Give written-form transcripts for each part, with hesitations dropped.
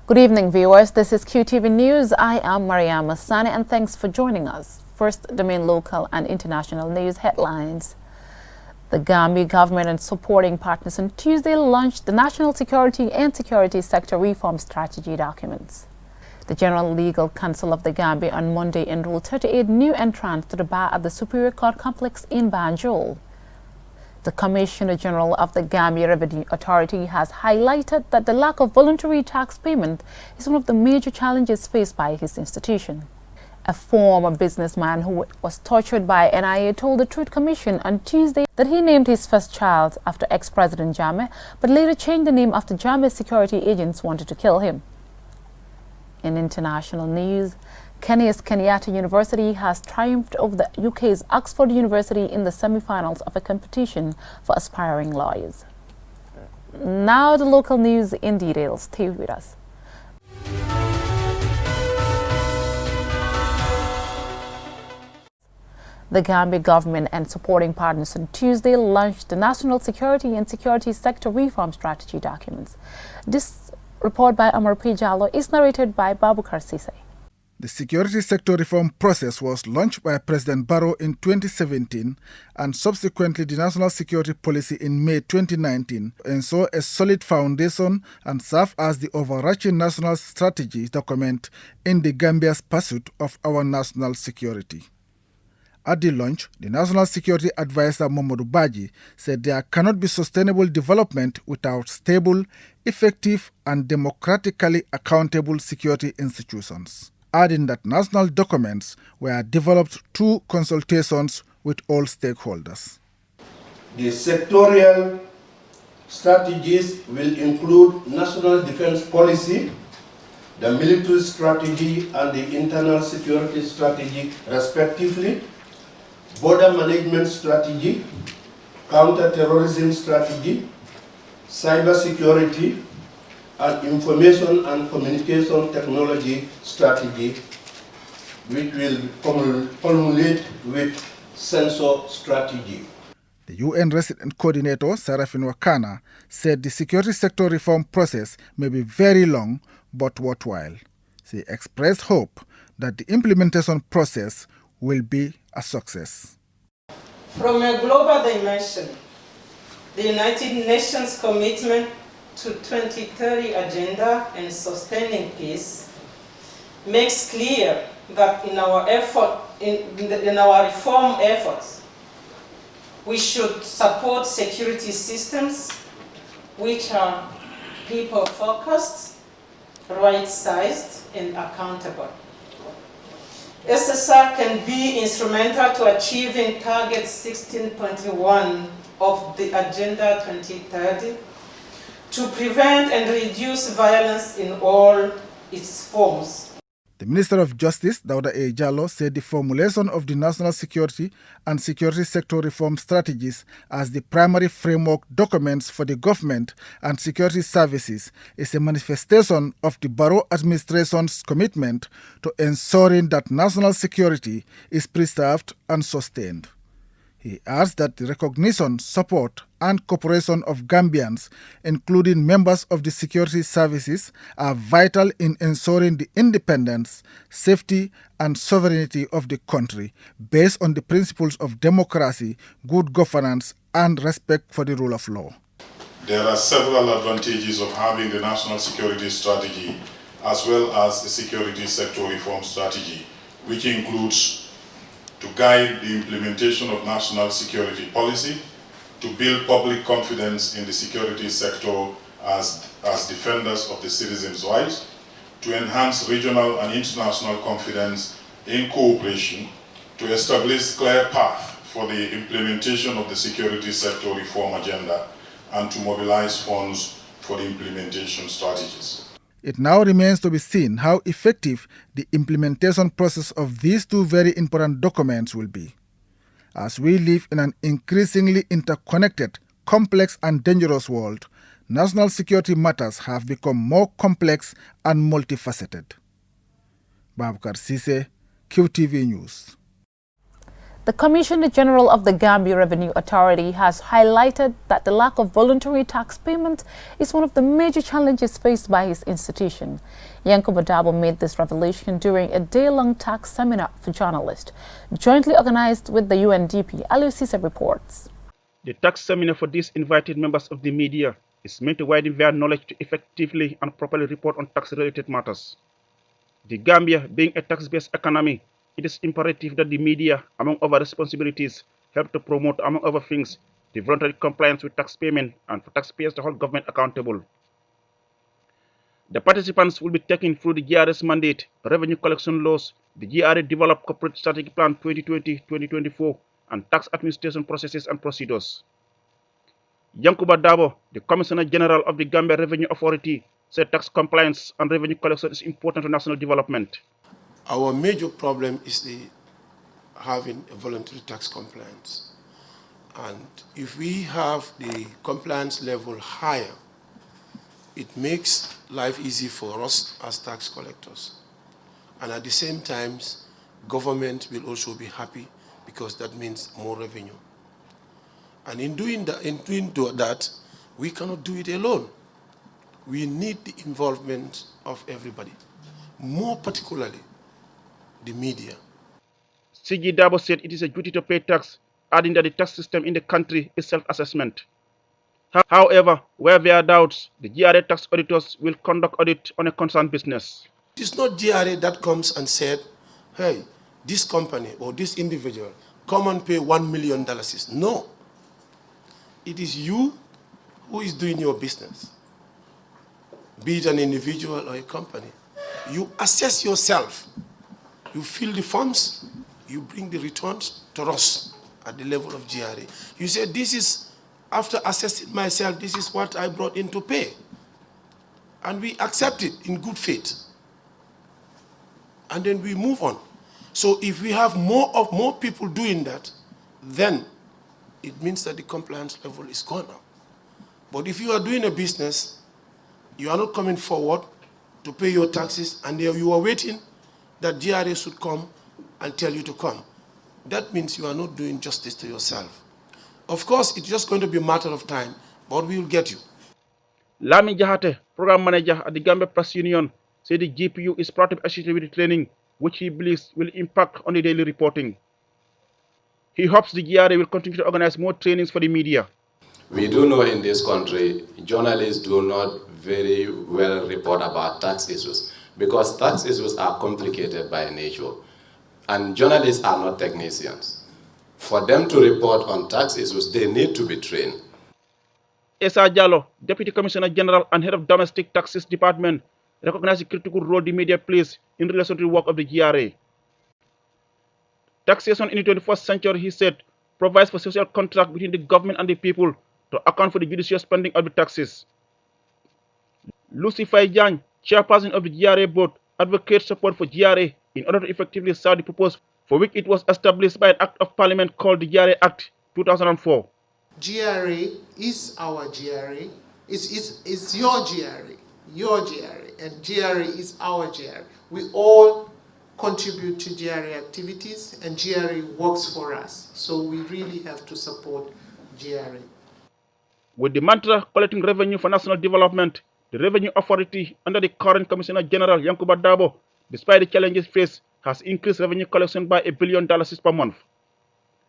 Good evening, viewers. This is Qtv News. I am Mariama Sani, and thanks for joining us. First, the main local and international news headlines. The Gambia government and supporting partners on Tuesday launched the National Security and Security Sector Reform Strategy documents. The General Legal Council of the Gambia on Monday enrolled 38 new entrants to the bar at the Superior Court Complex in Banjul. The Commissioner General of the Gambia Revenue Authority has highlighted that the lack of voluntary tax payment is one of the major challenges faced by his institution. A former businessman who was tortured by NIA told the Truth Commission on Tuesday that he named his first child after ex-President Jammeh, but later changed the name after Jammeh's security agents wanted to kill him. In international news, Kenya's Kenyatta University has triumphed over the UK's Oxford University in the semi-finals of a competition for aspiring lawyers. Now the local news in detail. Stay with us. The Gambia government and supporting partners on Tuesday launched the National Security and Security Sector Reform Strategy documents. This report by Amar P. Jallo is narrated by Babukar Sise. The security sector reform process was launched by President Barrow in 2017 and subsequently the National Security Policy in May 2019 and saw a solid foundation and serve as the overarching national strategy document in the Gambia's pursuit of our national security. At the launch, the National Security Advisor Momodu Baji said there cannot be sustainable development without stable, effective and democratically accountable security institutions, adding that national documents were developed through consultations with all stakeholders. The sectorial strategies will include national defense policy, the military strategy and the internal security strategy respectively, border management strategy, counter-terrorism strategy, cyber security, and information and communication technology strategy, which will culminate with sensor strategy. The UN Resident Coordinator, Sarafin Wakana, said the security sector reform process may be very long but worthwhile. She expressed hope that the implementation process will be a success. From a global dimension, the United Nations commitment to 2030 agenda and sustaining peace makes clear that in our reform efforts, we should support security systems which are people-focused, right-sized, and accountable. SSR can be instrumental to achieving Target 16.1 of the Agenda 2030 to prevent and reduce violence in all its forms. The Minister of Justice, Dauda A. Jallo, said the formulation of the national security and security sector reform strategies as the primary framework documents for the government and security services is a manifestation of the Barrow administration's commitment to ensuring that national security is preserved and sustained. He adds that the recognition, support and cooperation of Gambians, including members of the security services, are vital in ensuring the independence, safety and sovereignty of the country based on the principles of democracy, good governance and respect for the rule of law. There are several advantages of having the national security strategy as well as the security sector reform strategy, which includes to guide the implementation of national security policy, to build public confidence in the security sector as defenders of the citizens' rights, to enhance regional and international confidence in cooperation, to establish clear path for the implementation of the security sector reform agenda, and to mobilize funds for the implementation strategies. It now remains to be seen how effective the implementation process of these two very important documents will be. As we live in an increasingly interconnected, complex and dangerous world, national security matters have become more complex and multifaceted. Babukar Sise, QTV News. The Commissioner General of the Gambia Revenue Authority has highlighted that the lack of voluntary tax payment is one of the major challenges faced by his institution. Yankuba Dabo made this revelation during a day-long tax seminar for journalists, jointly organized with the UNDP. Alucisa reports. The tax seminar for these invited members of the media is meant to widen their knowledge to effectively and properly report on tax-related matters. The Gambia being a tax-based economy, it is imperative that the media, among other responsibilities, help to promote, among other things, the voluntary compliance with tax payment and for taxpayers to hold government accountable. The participants will be taken through the GRS mandate, revenue collection laws, the GRA developed corporate strategic plan 2020-2024, and tax administration processes and procedures. Yankuba Dabo, the Commissioner General of the Gambia Revenue Authority, said tax compliance and revenue collection is important to national development. Our major problem is having a voluntary tax compliance. And if we have the compliance level higher, it makes life easy for us as tax collectors. And at the same time, government will also be happy because that means more revenue. And in doing that, we cannot do it alone. We need the involvement of everybody, more particularly the media. CG Dabo said it is a duty to pay tax, adding that the tax system in the country is self-assessment. However, where there are doubts, the GRA tax auditors will conduct audit on a concerned business. It is not GRA that comes and said, hey, this company or this individual, come and pay $1 million. No. It is you who is doing your business, be it an individual or a company. You assess yourself. You fill the forms, you bring the returns to us at the level of GRA. You say, this is, after assessing myself, this is what I brought in to pay. And we accept it in good faith. And then we move on. So if we have more people doing that, then it means that the compliance level is gone up. But if you are doing a business, you are not coming forward to pay your taxes, and you are waiting that GRA should come and tell you to come. That means you are not doing justice to yourself. Of course, it's just going to be a matter of time, but we will get you. Lami Jahate, program manager at the Gambia Press Union, said the GPU is proud of associated with the training, which he believes will impact on the daily reporting. He hopes the GRA will continue to organize more trainings for the media. We do know in this country, journalists do not very well report about tax issues because tax issues are complicated by nature, and journalists are not technicians. For them to report on tax issues, they need to be trained. Esa Jallo, Deputy Commissioner General and Head of Domestic Taxes Department, recognized the critical role the media plays in relation to the work of the GRA. Taxation in the 21st century, he said, provides for social contract between the government and the people to account for the judicious spending of the taxes. Lucy Faijan, chairperson of the GRA board, advocates support for GRA in order to effectively serve the purpose for which it was established by an Act of Parliament called the GRA Act 2004. GRA is our GRA. It's your GRA, and GRA is our GRA. We all contribute to GRA activities, and GRA works for us. So we really have to support GRA. With the mantra collecting revenue for national development, the Revenue Authority under the current Commissioner General Yankuba Dabo, despite the challenges faced, has increased revenue collection by $1 billion per month.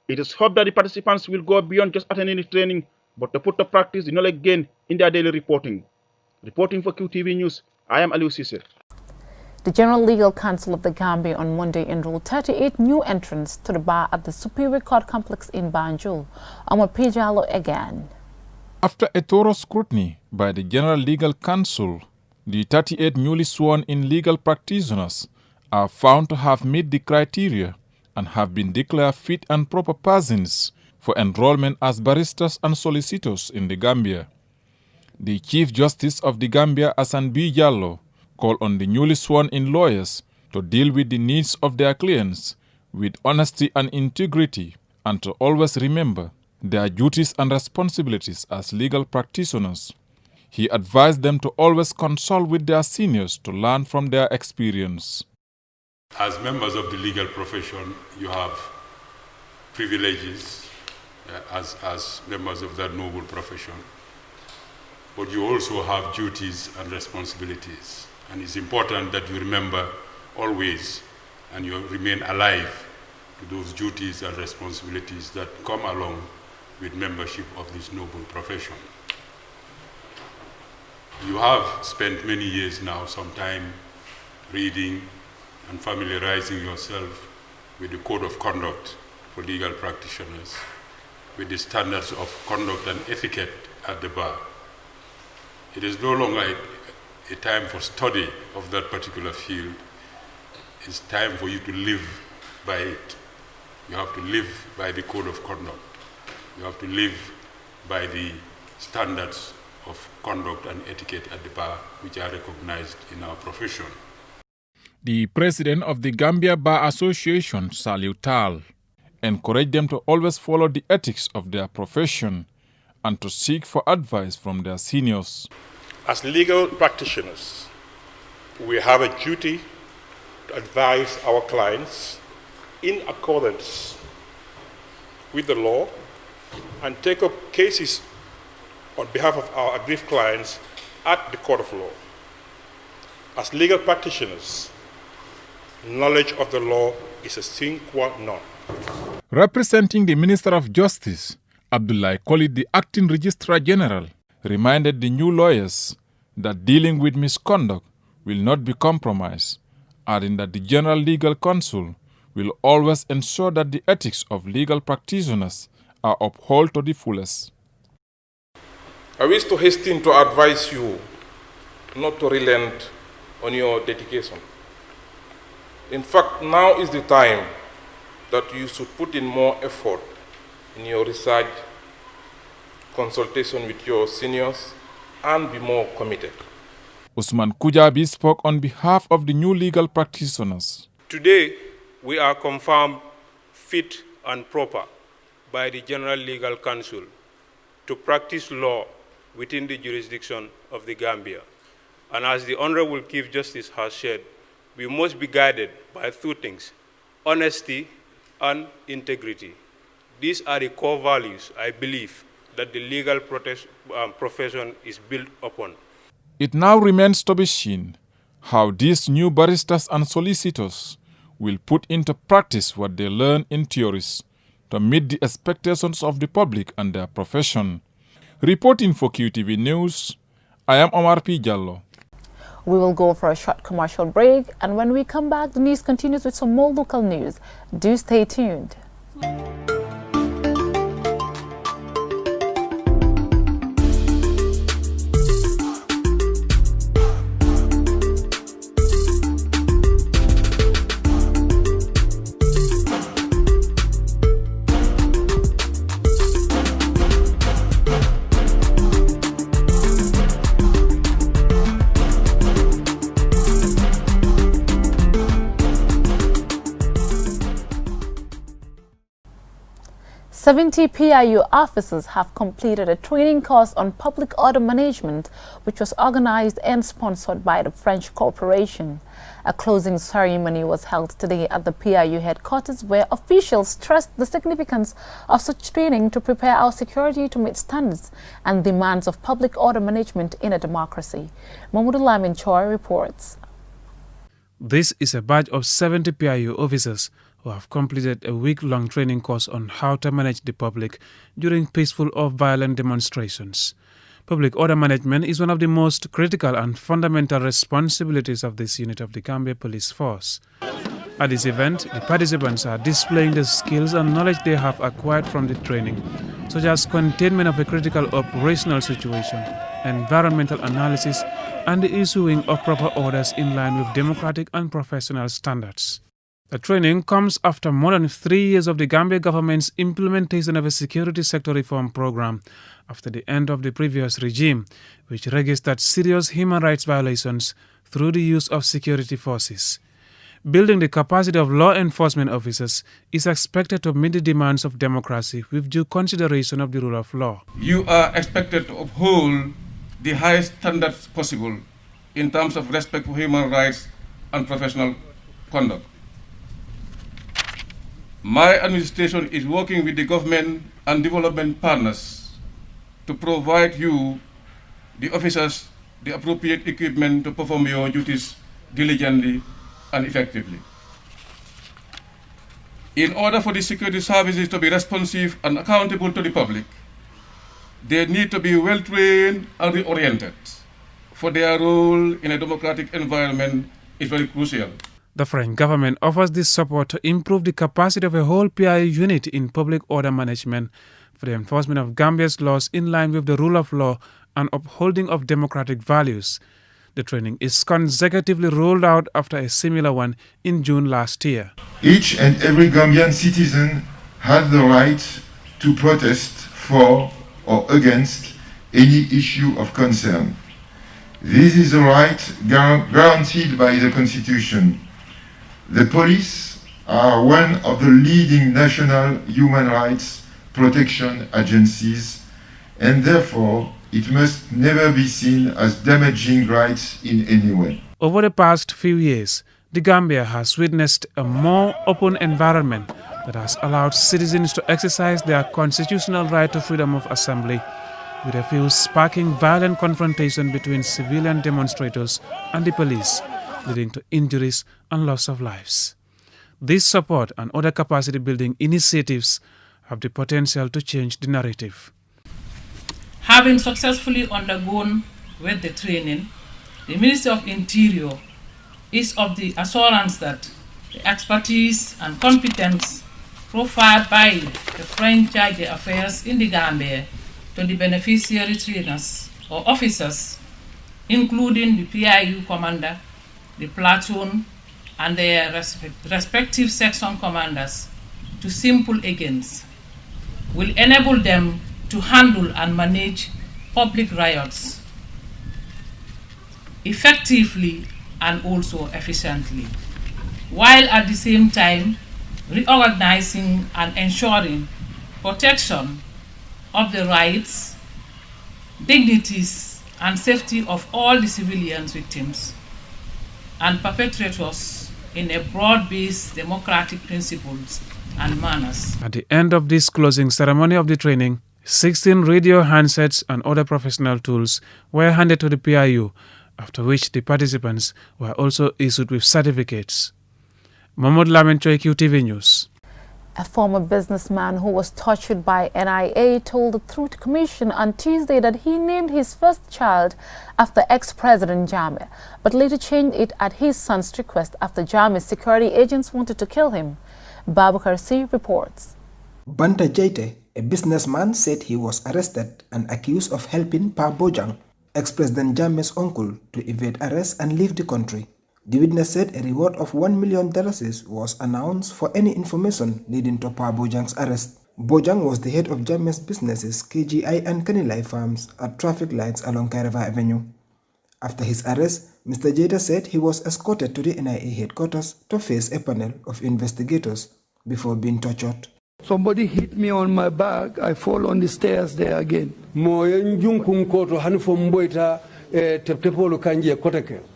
It is hoped that the participants will go beyond just attending the training, but to put to practice the knowledge gained in their daily reporting. Reporting for Qtv News, I am Aliou Cisse. The General Legal Council of the Gambia on Monday enrolled 38 new entrants to the bar at the Superior Court Complex in Banjul. Omar Pijalo again. After a thorough scrutiny by the General Legal Council, the 38 newly sworn-in legal practitioners are found to have met the criteria and have been declared fit and proper persons for enrollment as barristers and solicitors in the Gambia. The Chief Justice of the Gambia, Hassan B. Jallo, called on the newly sworn-in lawyers to deal with the needs of their clients with honesty and integrity, and to always remember their duties and responsibilities as legal practitioners. He advised them to always consult with their seniors to learn from their experience. As members of the legal profession, you have privileges as members of that noble profession, but you also have duties and responsibilities. And it's important that you remember always and you remain alive to those duties and responsibilities that come along with membership of this noble profession. You have spent many years now, some time reading and familiarizing yourself with the code of conduct for legal practitioners, with the standards of conduct and etiquette at the bar. It is no longer a time for study of that particular field. It's time for you to live by it. You have to live by the code of conduct. You have to live by the standards of conduct and etiquette at the bar, which are recognized in our profession. The president of the Gambia Bar Association, Saliu Tal, encouraged them to always follow the ethics of their profession and to seek for advice from their seniors. As legal practitioners, we have a duty to advise our clients in accordance with the law and take up cases on behalf of our aggrieved clients at the court of law. As legal practitioners, knowledge of the law is a sine qua non. Representing the Minister of Justice, Abdullah Khalid, the acting Registrar General, reminded the new lawyers that dealing with misconduct will not be compromised, adding that the General Legal Counsel will always ensure that the ethics of legal practitioners are upheld to the fullest. I wish to hasten to advise you not to relent on your dedication. In fact, now is the time that you should put in more effort in your research, consultation with your seniors, and be more committed. Usman Kujabi spoke on behalf of the new legal practitioners. Today, we are confirmed fit and proper by the General Legal Counsel to practice law within the jurisdiction of the Gambia. And as the Honorable Chief Justice has said, we must be guided by two things: honesty and integrity. These are the core values, I believe, that the legal profession is built upon. It now remains to be seen how these new barristers and solicitors will put into practice what they learn in theories to meet the expectations of the public and their profession. Reporting for QTV News, I am Omar P. Jallo. We will go for a short commercial break, and when we come back, the news continues with some more local news. Do stay tuned. 70 PIU officers have completed a training course on public order management, which was organized and sponsored by the French Corporation. A closing ceremony was held today at the PIU headquarters, where officials stressed the significance of such training to prepare our security to meet standards and demands of public order management in a democracy. Mahmoud Lamin Choi reports. This is a batch of 70 PIU officers who have completed a week-long training course on how to manage the public during peaceful or violent demonstrations. Public order management is one of the most critical and fundamental responsibilities of this unit of the Gambia Police Force. At this event, the participants are displaying the skills and knowledge they have acquired from the training, such as containment of a critical operational situation, environmental analysis, and the issuing of proper orders in line with democratic and professional standards. The training comes after more than 3 years of the Gambia government's implementation of a security sector reform program after the end of the previous regime, which registered serious human rights violations through the use of security forces. Building the capacity of law enforcement officers is expected to meet the demands of democracy with due consideration of the rule of law. You are expected to uphold the highest standards possible in terms of respect for human rights and professional conduct. My administration is working with the government and development partners to provide you, the officers, the appropriate equipment to perform your duties diligently and effectively. In order for the security services to be responsive and accountable to the public, they need to be well-trained and reoriented, for their role in a democratic environment is very crucial. The French government offers this support to improve the capacity of a whole PIU unit in public order management for the enforcement of Gambia's laws in line with the rule of law and upholding of democratic values. The training is consecutively rolled out after a similar one in June last year. Each and every Gambian citizen has the right to protest for or against any issue of concern. This is a right guaranteed by the Constitution. The police are one of the leading national human rights protection agencies, and therefore it must never be seen as damaging rights in any way. Over the past few years, the Gambia has witnessed a more open environment that has allowed citizens to exercise their constitutional right to freedom of assembly, with a few sparking violent confrontation between civilian demonstrators and the police, leading to injuries and loss of lives. This support and other capacity-building initiatives have the potential to change the narrative. Having successfully undergone with the training, the Ministry of Interior is of the assurance that the expertise and competence profiled by the French Charge d'Affaires in the Gambia to the beneficiary trainers or officers, including the PIU commander, the platoon, and their respective section commanders, to simple agents, will enable them to handle and manage public riots effectively and also efficiently, while at the same time reorganizing and ensuring protection of the rights, dignities, and safety of all the civilian victims and perpetrators in a broad-based democratic principles and manners. At the end of this closing ceremony of the training, 16 radio handsets and other professional tools were handed to the PIU, after which the participants were also issued with certificates. Mahmoud Lamin Choi, Qtv News. A former businessman who was tortured by NIA told the Truth Commission on Tuesday that he named his first child after ex-President Jammeh, but later changed it at his son's request after Jammeh's security agents wanted to kill him. Babakar C. reports. Banta Jaite, a businessman, said he was arrested and accused of helping Pa Bojang, ex-President Jammeh's uncle, to evade arrest and leave the country. The witness said a reward of $1 million was announced for any information leading to Pa Bojang's arrest. Bojang was the head of Jammeh's businesses KGI and Kanilai farms at traffic lights along Kairava Avenue. After his arrest, Mr. Jada said he was escorted to the NIA headquarters to face a panel of investigators before being tortured. Somebody hit me on my back, I fall on the stairs there again.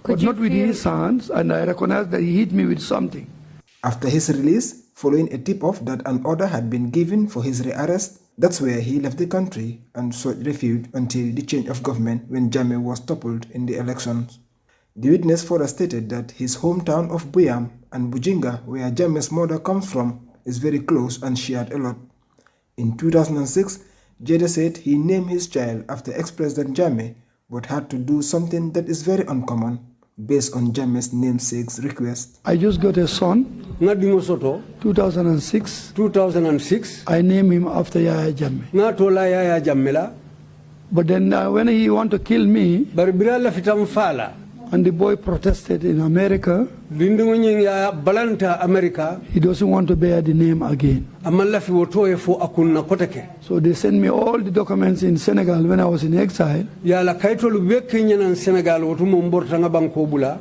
But not with his hands, and I recognize that he hit me with something. After his release, following a tip-off that an order had been given for his rearrest, that's where he left the country and sought refuge until the change of government when Jammeh was toppled in the elections. The witness further stated that his hometown of Buyam and Bujinga, where Jammeh's mother comes from, is very close and shared a lot. In 2006, Jada said he named his child after ex-President Jammeh, but had to do something that is very uncommon based on Jammeh's namesake's request. I just got a son, 2006. I named him after Yaya Jammeh. But then when he want to kill me, and the boy protested in America, he doesn't want to bear the name again. So they sent me all the documents in Senegal when I was in exile.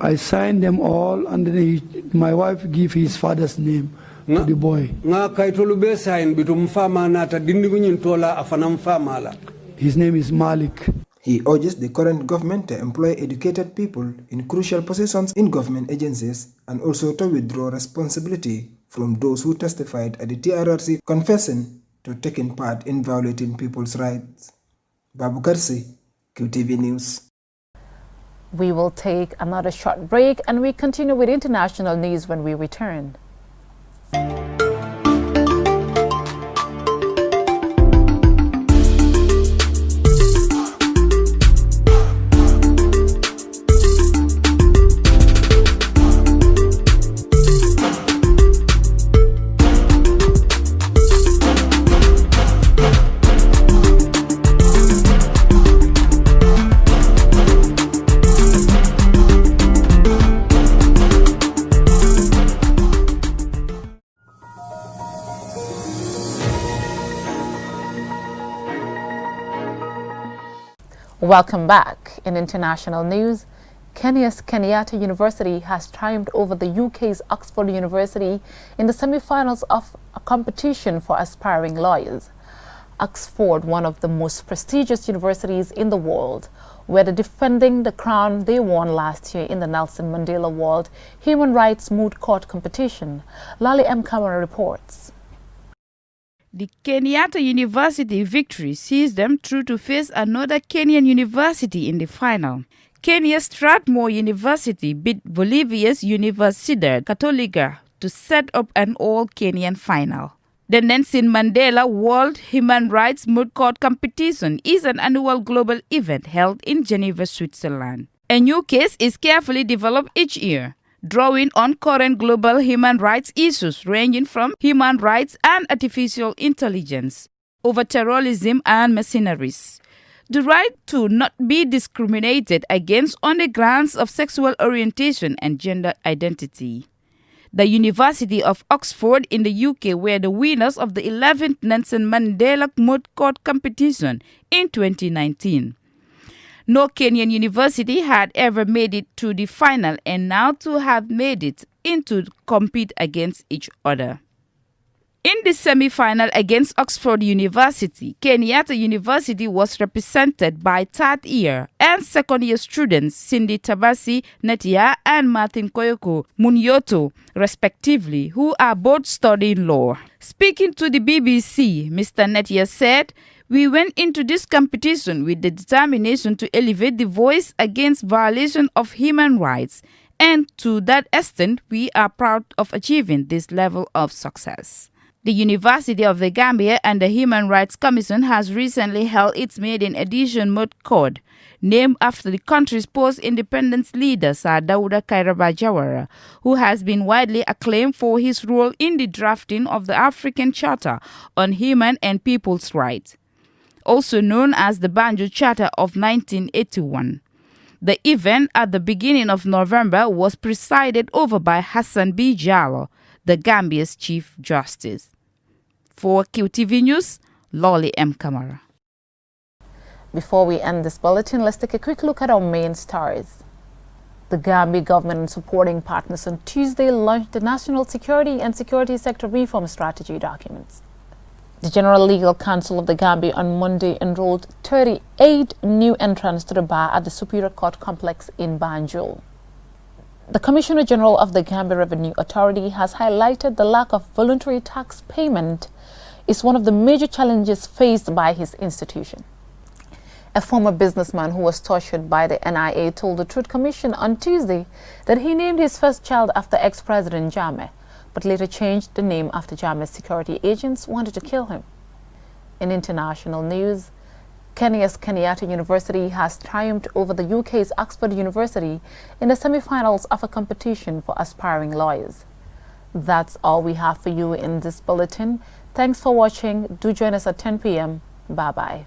I signed them all, and then my wife gave his father's name to the boy. His name is Malik. He urges the current government to employ educated people in crucial positions in government agencies and also to withdraw responsibility from those who testified at the TRRC confessing to taking part in violating people's rights. Babu Garsi, QTV News. We will take another short break and we continue with international news when we return. Welcome back. In international news, Kenya's Kenyatta University has triumphed over the UK's Oxford University in the semi-finals of a competition for aspiring lawyers. Oxford, one of the most prestigious universities in the world, were defending the crown they won last year in the Nelson Mandela World Human Rights Moot Court competition. Lali M. Kamara reports. The Kenyatta University victory sees them through to face another Kenyan university in the final. Kenya's Strathmore University beat Bolivia's Universidad Católica to set up an all-Kenyan final. The Nelson Mandela World Human Rights Moot Court competition is an annual global event held in Geneva, Switzerland. A new case is carefully developed each year, drawing on current global human rights issues ranging from human rights and artificial intelligence, over terrorism and mercenaries. The right to not be discriminated against on the grounds of sexual orientation and gender identity. The University of Oxford in the UK were the winners of the 11th Nelson Mandela Moot Court competition in 2019. No Kenyan university had ever made it to the final, and now two have made it in to compete against each other. In the semi-final against Oxford University, Kenyatta University was represented by third-year and second-year students Cindy Tabasi Netia and Martin Koyoko Munyoto, respectively, who are both studying law. Speaking to the BBC, Mr. Netia said, "We went into this competition with the determination to elevate the voice against violation of human rights, and to that extent, we are proud of achieving this level of success." The University of the Gambia and the Human Rights Commission has recently held its maiden edition moot court, named after the country's post-independence leader Sir Dawda Kairaba Jawara, who has been widely acclaimed for his role in the drafting of the African Charter on Human and People's Rights, also known as the Banjul Charter of 1981. The event at the beginning of November was presided over by Hassan B. Jallo, the Gambia's Chief Justice. For QTV News, Lolly M. Kamara. Before we end this bulletin, let's take a quick look at our main stories. The Gambia government and supporting partners on Tuesday launched the National Security and Security Sector Reform Strategy documents. The General Legal Council of the Gambia on Monday enrolled 38 new entrants to the bar at the Superior Court Complex in Banjul. The Commissioner General of the Gambia Revenue Authority has highlighted the lack of voluntary tax payment is one of the major challenges faced by his institution. A former businessman who was tortured by the NIA told the Truth Commission on Tuesday that he named his first child after ex-President Jammeh, but later changed the name after Jammeh's security agents wanted to kill him. In international news, Kenya's Kenyatta University has triumphed over the UK's Oxford University in the semi-finals of a competition for aspiring lawyers. That's all we have for you in this bulletin. Thanks for watching. Do join us at 10 p.m. Bye-bye.